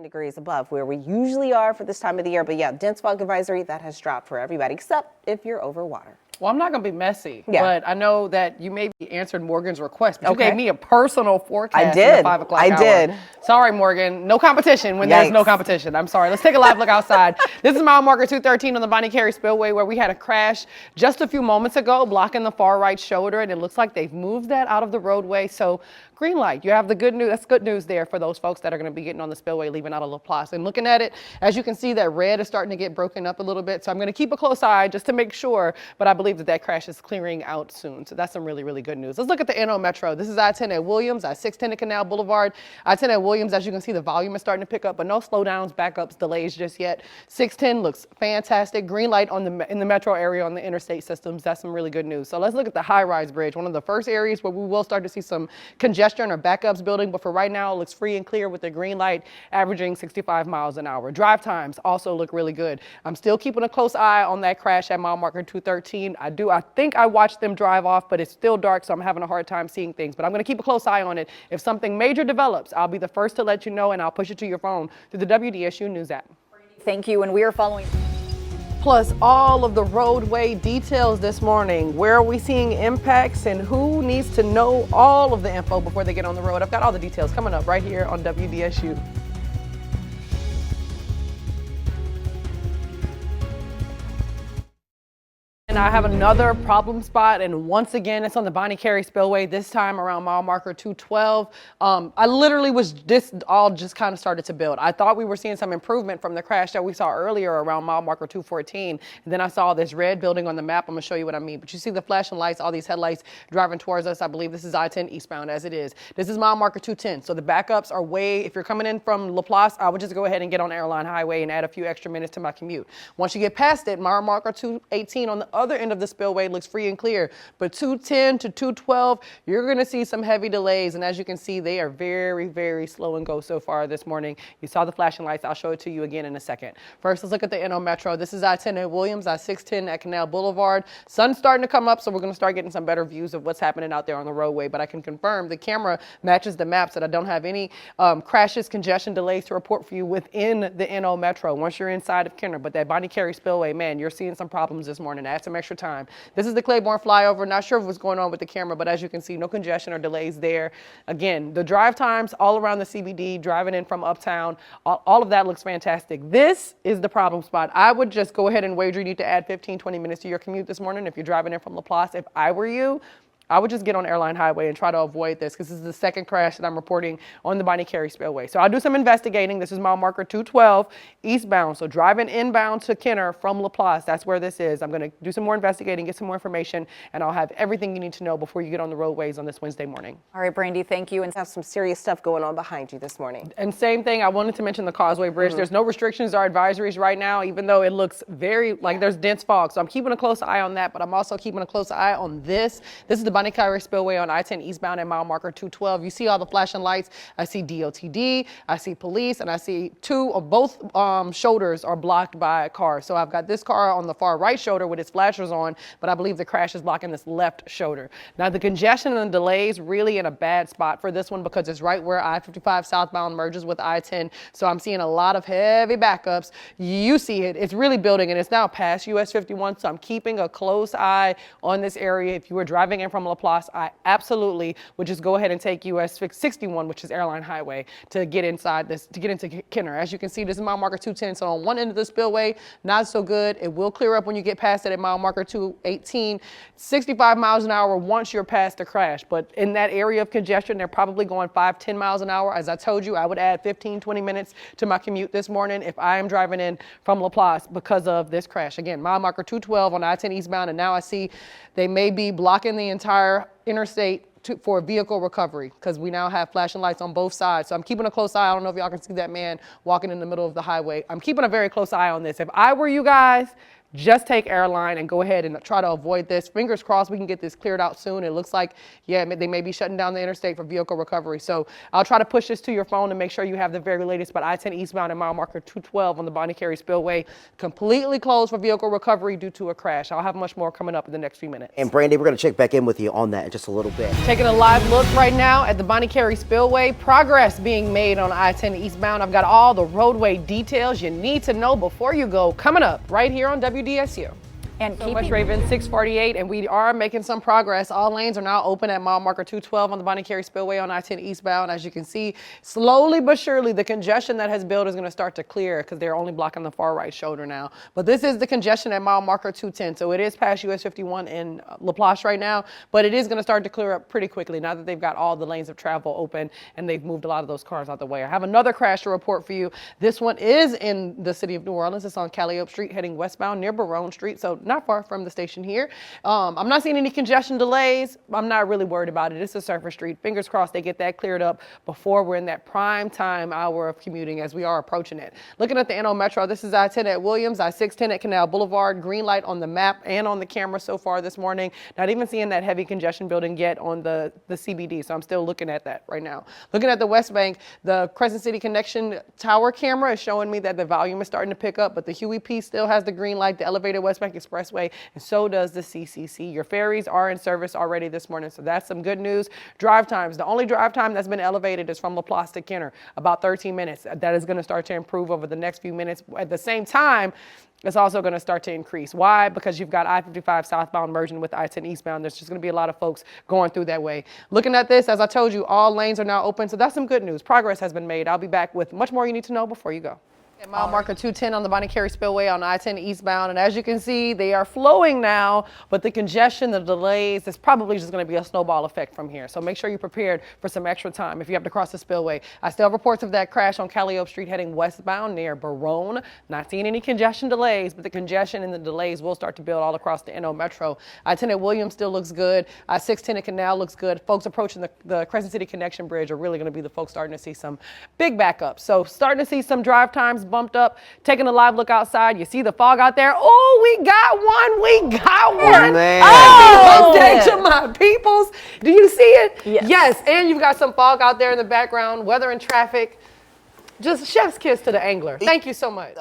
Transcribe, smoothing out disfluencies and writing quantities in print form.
degrees above where we usually are for this time of the year. But yeah, dense fog advisory, that has dropped for everybody, except if you're over water. Well, I'm not going to be messy, Yeah. but I know that you maybe answered Morgan's request, but you gave me a personal forecast I did. in the 5 o'clock hour. I did. Sorry, Morgan. No competition when there's no competition. I'm sorry. Let's take a live look outside. This is mile marker 213 on the Bonnie Carey Spillway, where we had a crash just a few moments ago, blocking the far right shoulder, and it looks like they've moved that out of the roadway. So green light. You have the good news. That's good news there for those folks that are going to be getting on the spillway, leaving out of LaPlace. And looking at it, as you can see, that red is starting to get broken up a little bit. So I'm going to keep a close eye just to make sure, but I believe that crash is clearing out soon. So that's some really, really good news. Let's look at the NO Metro. This is I-10 at Williams, I-610 at Canal Boulevard. I-10 at Williams, as you can see, the volume is starting to pick up, but no slowdowns, backups, delays just yet. 610 looks fantastic. Green light in the metro area on the interstate systems. That's some really good news. So let's look at the high-rise bridge, one of the first areas where we will start to see some congestion or backups building, but for right now, it looks free and clear with the green light averaging 65 miles an hour. Drive times also look really good. I'm still keeping a close eye on that crash at mile marker 213. I think I watched them drive off, but it's still dark, so I'm having a hard time seeing things. But I'm going to keep a close eye on it. If something major develops, I'll be the first to let you know, and I'll push it to your phone through the WDSU News app. Thank you, and we are following. Plus all of the roadway details this morning. Where are we seeing impacts and who needs to know all of the info before they get on the road? I've got all the details coming up right here on WDSU. And I have another problem spot, and once again, it's on the Bonnie Carey Spillway, this time around mile marker 212. I literally just kind of started to build. I thought we were seeing some improvement from the crash that we saw earlier around mile marker 214. And then I saw this red building on the map. I'm gonna show you what I mean. But you see the flashing lights, all these headlights driving towards us. I believe this is I-10 eastbound as it is. This is mile marker 210. So the backups are if you're coming in from LaPlace, I would just go ahead and get on Airline Highway and add a few extra minutes to my commute. Once you get past it, mile marker 218 on the other end of the spillway looks free and clear, but 210 to 212, you're going to see some heavy delays, and as you can see, they are very, very slow and go so far this morning. You saw the flashing lights. I'll show it to you again in a second. First, let's look at the NO Metro. This is I-10 at Williams, I-610 at Canal Boulevard. Sun's starting to come up, so we're going to start getting some better views of what's happening out there on the roadway, but I can confirm the camera matches the maps that I don't have any crashes, congestion, delays to report for you within the NO Metro once you're inside of Kenner. But that Bonnie Carey Spillway, man, you're seeing some problems this morning. I had some extra time. This is the Claiborne flyover. Not sure what's going on with the camera, but as you can see, no congestion or delays there. Again, the drive times all around the CBD, driving in from uptown, all of that looks fantastic. This is the problem spot. I would just go ahead and wager you need to add 15, 20 minutes to your commute this morning if you're driving in from LaPlace. If I were you, I would just get on Airline Highway and try to avoid this because this is the second crash that I'm reporting on the Bonnie Carey Spillway. So I'll do some investigating. This is mile marker 212 eastbound. So driving inbound to Kenner from LaPlace, that's where this is. I'm going to do some more investigating, get some more information, and I'll have everything you need to know before you get on the roadways on this Wednesday morning. All right, Brandi, thank you. And have some serious stuff going on behind you this morning. And same thing, I wanted to mention the Causeway Bridge. There's no restrictions or advisories right now, even though it looks very like there's dense fog. So I'm keeping a close eye on that, but I'm also keeping a close eye on this. This is the Bonnie Carey Spillway on I-10 eastbound at mile marker 212. You see all the flashing lights. I see DOTD, I see police, and I see both shoulders are blocked by cars. So I've got this car on the far right shoulder with its flashers on, but I believe the crash is blocking this left shoulder. Now the congestion and the delays really in a bad spot for this one because it's right where I-55 southbound merges with I-10. So I'm seeing a lot of heavy backups. You see it, it's really building, and it's now past US 51. So I'm keeping a close eye on this area. If you were driving in from LaPlace, I absolutely would just go ahead and take US 61, which is Airline Highway, to get inside this, to get into Kenner. As you can see, this is mile marker 210. So on one end of the spillway, not so good. It will clear up when you get past it at mile marker 218. 65 miles an hour once you're past the crash. But in that area of congestion, they're probably going 5-10 miles an hour. As I told you, I would add 15-20 minutes to my commute this morning if I am driving in from LaPlace because of this crash. Again, mile marker 212 on I-10 eastbound, and now I see they may be blocking the entire interstate for vehicle recovery because we now have flashing lights on both sides. So I'm keeping a close eye. I don't know if y'all can see that man walking in the middle of the highway. I'm keeping a very close eye on this. If I were you guys, just take airline and go ahead and try to avoid this. Fingers crossed we can get this cleared out soon. It looks like, yeah, they may be shutting down the interstate for vehicle recovery. So I'll try to push this to your phone and make sure you have the very latest. But I-10 eastbound and mile marker 212 on the Bonnie Carey Spillway completely closed for vehicle recovery due to a crash. I'll have much more coming up in the next few minutes. And Brandi, we're going to check back in with you on that in just a little bit. Taking a live look right now at the Bonnie Carey Spillway. Progress being made on I-10 eastbound. I've got all the roadway details you need to know before you go coming up right here on WDSU. And So much, Raven. 6:48, and we are making some progress. All lanes are now open at mile marker 212 on the Bonnie Carey Spillway on I-10 eastbound. As you can see, slowly but surely, the congestion that has built is going to start to clear because they're only blocking the far right shoulder now. But this is the congestion at mile marker 210, so it is past US 51 in LaPlace right now, but it is going to start to clear up pretty quickly now that they've got all the lanes of travel open and they've moved a lot of those cars out the way. I have another crash to report for you. This one is in the city of New Orleans. It's on Calliope Street heading westbound near Barone Street, so not far from the station here. I'm not seeing any congestion delays. I'm not really worried about it. It's a surface street. Fingers crossed they get that cleared up before we're in that prime time hour of commuting as we are approaching it. Looking at the NO Metro, this is I-10 at Williams, I-610 at Canal Boulevard. Green light on the map and on the camera so far this morning. Not even seeing that heavy congestion building yet on the CBD, so I'm still looking at that right now. Looking at the West Bank, the Crescent City Connection tower camera is showing me that the volume is starting to pick up, but the Huey P still has the green light, the elevated West Bank Expressway, and so does the CCC. Your ferries are in service already this morning, so that's some good news. Drive times. The only drive time that's been elevated is from LaPlace to Kenner, about 13 minutes. That is going to start to improve over the next few minutes. At the same time, it's also going to start to increase. Why? Because you've got I-55 southbound merging with I-10 eastbound. There's just going to be a lot of folks going through that way. Looking at this, as I told you, all lanes are now open, so that's some good news. Progress has been made. I'll be back with much more you need to know before you go. At mile marker 210 on the Bonnie Carey Spillway on I-10 eastbound, and as you can see, they are flowing now, but the congestion, the delays, it's probably just going to be a snowball effect from here. So make sure you're prepared for some extra time if you have to cross the spillway. I still have reports of that crash on Calliope Street heading westbound near Barone. Not seeing any congestion delays, but the congestion and the delays will start to build all across the NO Metro. I-10 at Williams still looks good. I-610 at Canal looks good. Folks approaching the Crescent City Connection Bridge are really going to be the folks starting to see some big backups. So starting to see some drive times bumped up. Taking a live look outside, you see the fog out there. Oh, we got one. We got one. Man. Oh, day to my peoples. Do you see it? Yes. Yes. And you've got some fog out there in the background, weather and traffic. Just chef's kiss to the angler. Thank you so much.